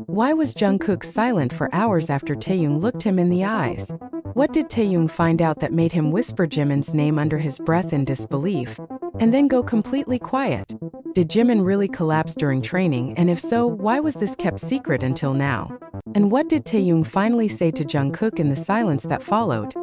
Why was Jungkook silent for hours after Taehyung looked him in the eyes? What did Taehyung find out that made him whisper Jimin's name under his breath in disbelief, and then go completely quiet? Did Jimin really collapse during training, and if so, why was this kept secret until now? And what did Taehyung finally say to Jungkook in the silence that followed?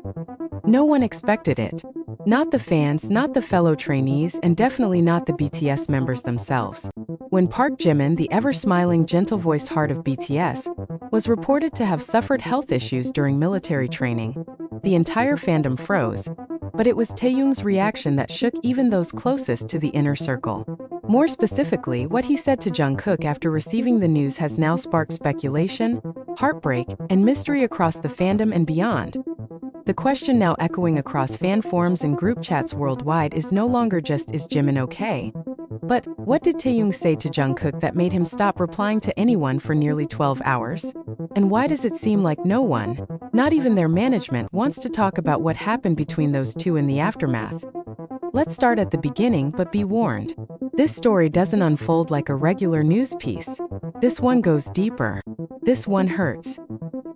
No one expected it. Not the fans, not the fellow trainees, and definitely not the BTS members themselves. When Park Jimin, the ever-smiling, gentle-voiced heart of BTS, was reported to have suffered health issues during military training, the entire fandom froze. But it was Taehyung's reaction that shook even those closest to the inner circle. More specifically, what he said to Jungkook after receiving the news has now sparked speculation, heartbreak, and mystery across the fandom and beyond. The question now echoing across fan forums and group chats worldwide is no longer just, is Jimin okay? But what did Taehyung say to Jungkook that made him stop replying to anyone for nearly 12 hours? And why does it seem like no one, not even their management, wants to talk about what happened between those two in the aftermath? Let's start at the beginning, but be warned. This story doesn't unfold like a regular news piece. This one goes deeper. This one hurts.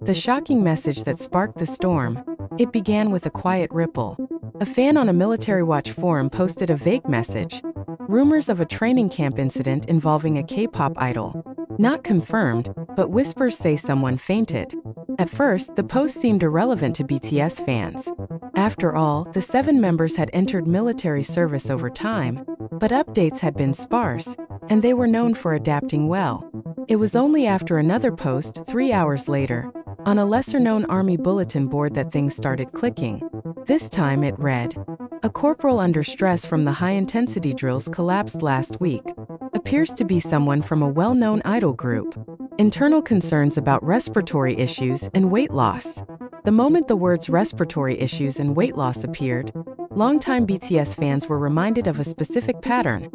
The shocking message that sparked the storm. It began with a quiet ripple. A fan on a Military Watch forum posted a vague message. Rumors of a training camp incident involving a K-pop idol. Not confirmed, but whispers say someone fainted. At first, the post seemed irrelevant to BTS fans. After all, the 7 members had entered military service over time, but updates had been sparse, and they were known for adapting well. It was only after another post, 3 hours later, on a lesser-known army bulletin board that things started clicking. This time it read, "A corporal under stress from the high-intensity drills collapsed last week. Appears to be someone from a well-known idol group. Internal concerns about respiratory issues and weight loss." The moment the words respiratory issues and weight loss appeared, longtime BTS fans were reminded of a specific pattern.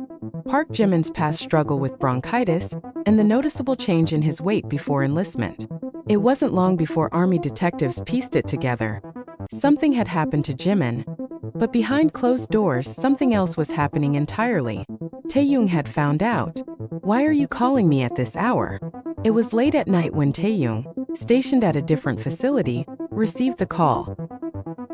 Park Jimin's past struggle with bronchitis and the noticeable change in his weight before enlistment. It wasn't long before army detectives pieced it together. Something had happened to Jimin, but behind closed doors, something else was happening entirely. Taehyung had found out. "Why are you calling me at this hour?" It was late at night when Taehyung, stationed at a different facility, received the call.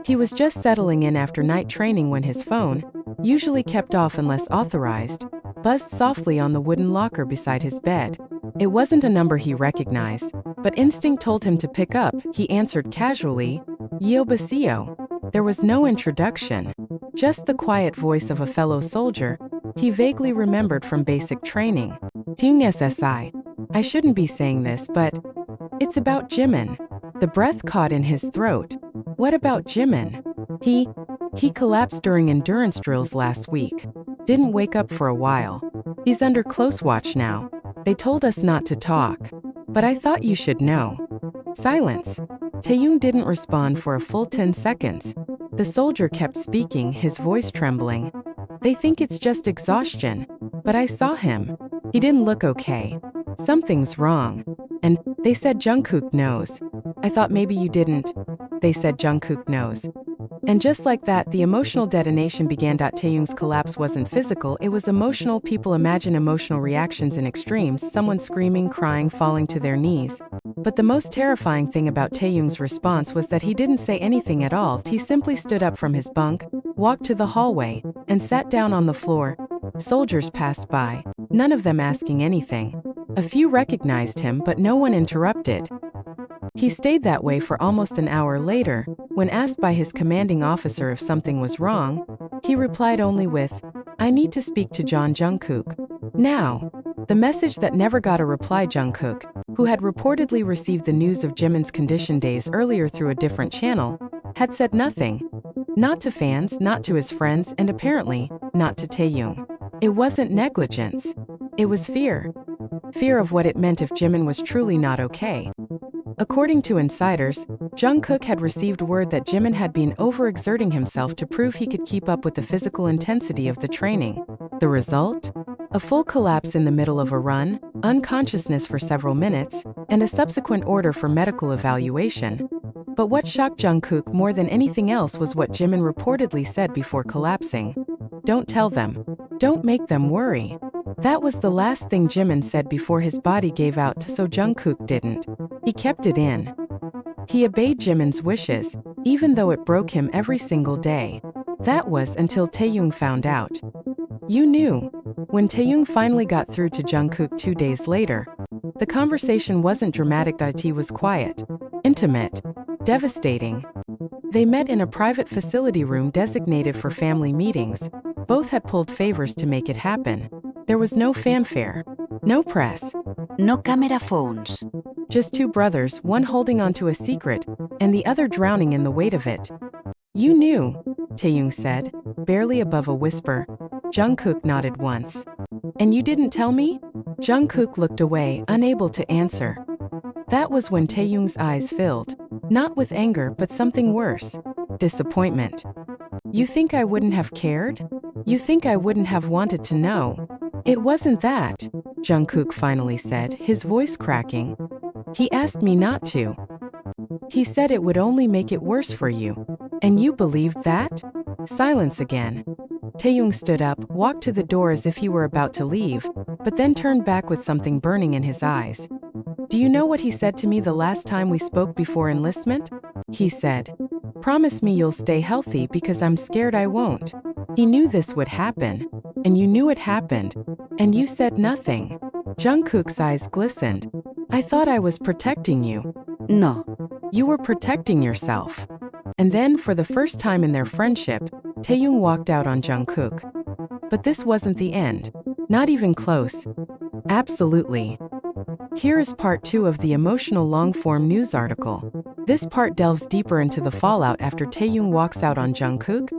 He was just settling in after night training when his phone, usually kept off unless authorized, buzzed softly on the wooden locker beside his bed. It wasn't a number he recognized, but instinct told him to pick up. He answered casually, "Yobaseo." There was no introduction, just the quiet voice of a fellow soldier he vaguely remembered from basic training. "Taehyung SSI. I shouldn't be saying this, but it's about Jimin." The breath caught in his throat. What about Jimin? He collapsed during endurance drills last week. Didn't wake up for a while. He's under close watch now. They told us not to talk. But I thought you should know. Silence. Taehyung didn't respond for a full 10 seconds. The soldier kept speaking, his voice trembling. "They think it's just exhaustion. But I saw him. He didn't look okay. Something's wrong. And they said Jungkook knows. I thought maybe you didn't. They said Jungkook knows." And just like that, the emotional detonation began. Taehyung's collapse wasn't physical, it was emotional. People imagine emotional reactions in extremes, someone screaming, crying, falling to their knees. But the most terrifying thing about Taehyung's response was that he didn't say anything at all. He simply stood up from his bunk, walked to the hallway, and sat down on the floor. Soldiers passed by, none of them asking anything. A few recognized him, but no one interrupted. He stayed that way for almost an hour later. When asked by his commanding officer if something was wrong, he replied only with, "I need to speak to Jungkook." Now, the message that never got a reply. Jungkook, who had reportedly received the news of Jimin's condition days earlier through a different channel, had said nothing. Not to fans, not to his friends, and apparently, not to Taehyung. It wasn't negligence. It was fear. Fear of what it meant if Jimin was truly not okay. According to insiders, Jungkook had received word that Jimin had been overexerting himself to prove he could keep up with the physical intensity of the training. The result? A full collapse in the middle of a run, unconsciousness for several minutes, and a subsequent order for medical evaluation. But what shocked Jungkook more than anything else was what Jimin reportedly said before collapsing. "Don't tell them. Don't make them worry." That was the last thing Jimin said before his body gave out, so Jungkook didn't. He kept it in. He obeyed Jimin's wishes, even though it broke him every single day. That was until Taehyung found out. You knew. When Taehyung finally got through to Jungkook 2 days later, the conversation wasn't dramatic, it was quiet, intimate, devastating. They met in a private facility room designated for family meetings. Both had pulled favors to make it happen. There was no fanfare, no press, no camera phones. Just two brothers, one holding onto a secret, and the other drowning in the weight of it. You knew, Taehyung said, barely above a whisper. Jungkook nodded once. And you didn't tell me? Jungkook looked away, unable to answer. That was when Taehyung's eyes filled, not with anger but something worse, disappointment. You think I wouldn't have cared? You think I wouldn't have wanted to know? It wasn't that, Jungkook finally said, his voice cracking. He asked me not to. He said it would only make it worse for you. And you believed that? Silence again. Taehyung stood up, walked to the door as if he were about to leave, but then turned back with something burning in his eyes. Do you know what he said to me the last time we spoke before enlistment? He said, promise me you'll stay healthy because I'm scared I won't. He knew this would happen. And you knew it happened. And you said nothing. Jungkook's eyes glistened. I thought I was protecting you. No. You were protecting yourself. And then, for the first time in their friendship, Taehyung walked out on Jungkook. But this wasn't the end. Not even close. Absolutely. Here is part 2 of the emotional long-form news article. This part delves deeper into the fallout after Taehyung walks out on Jungkook,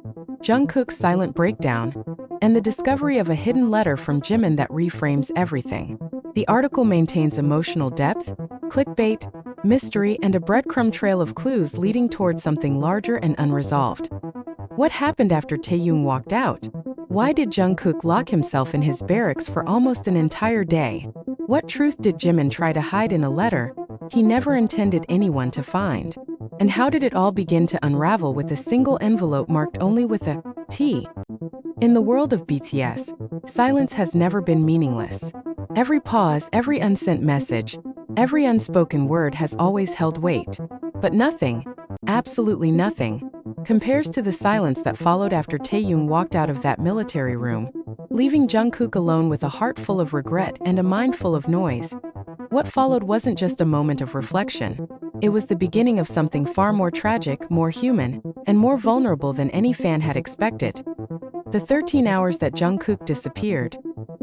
Jungkook's silent breakdown, and the discovery of a hidden letter from Jimin that reframes everything. The article maintains emotional depth, clickbait, mystery, and a breadcrumb trail of clues leading towards something larger and unresolved. What happened after Taehyung walked out? Why did Jungkook lock himself in his barracks for almost an entire day? What truth did Jimin try to hide in a letter he never intended anyone to find? And how did it all begin to unravel with a single envelope marked only with a T? In the world of BTS, silence has never been meaningless. Every pause, every unsent message, every unspoken word has always held weight. But nothing, absolutely nothing, compares to the silence that followed after Taehyung walked out of that military room, leaving Jungkook alone with a heart full of regret and a mind full of noise. What followed wasn't just a moment of reflection. It was the beginning of something far more tragic, more human, and more vulnerable than any fan had expected. The 13 hours that Jungkook disappeared.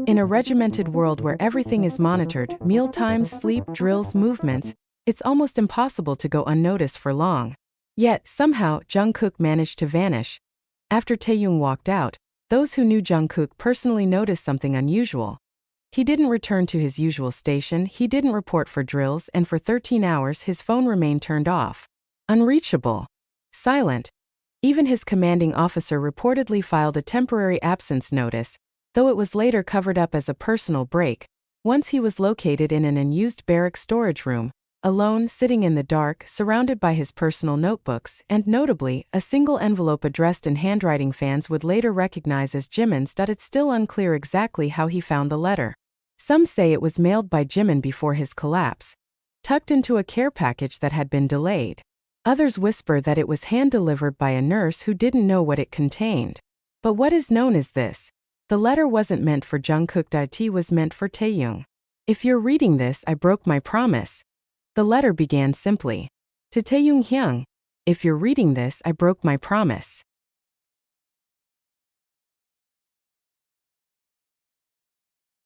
In a regimented world where everything is monitored, mealtimes, sleep, drills, movements, it's almost impossible to go unnoticed for long. Yet, somehow, Jungkook managed to vanish. After Taehyung walked out, those who knew Jungkook personally noticed something unusual. He didn't return to his usual station, he didn't report for drills, and for 13 hours his phone remained turned off. Unreachable. Silent. Even his commanding officer reportedly filed a temporary absence notice, though it was later covered up as a personal break. Once he was located in an unused barrack storage room, alone, sitting in the dark, surrounded by his personal notebooks, and notably, a single envelope addressed in handwriting fans would later recognize as Jimin's. It's still unclear exactly how he found the letter. Some say it was mailed by Jimin before his collapse, tucked into a care package that had been delayed. Others whisper that it was hand-delivered by a nurse who didn't know what it contained. But what is known is this. The letter wasn't meant for Jungkook, it was meant for Taehyung. If you're reading this, I broke my promise. The letter began simply. To Taehyung Hyung. If you're reading this, I broke my promise.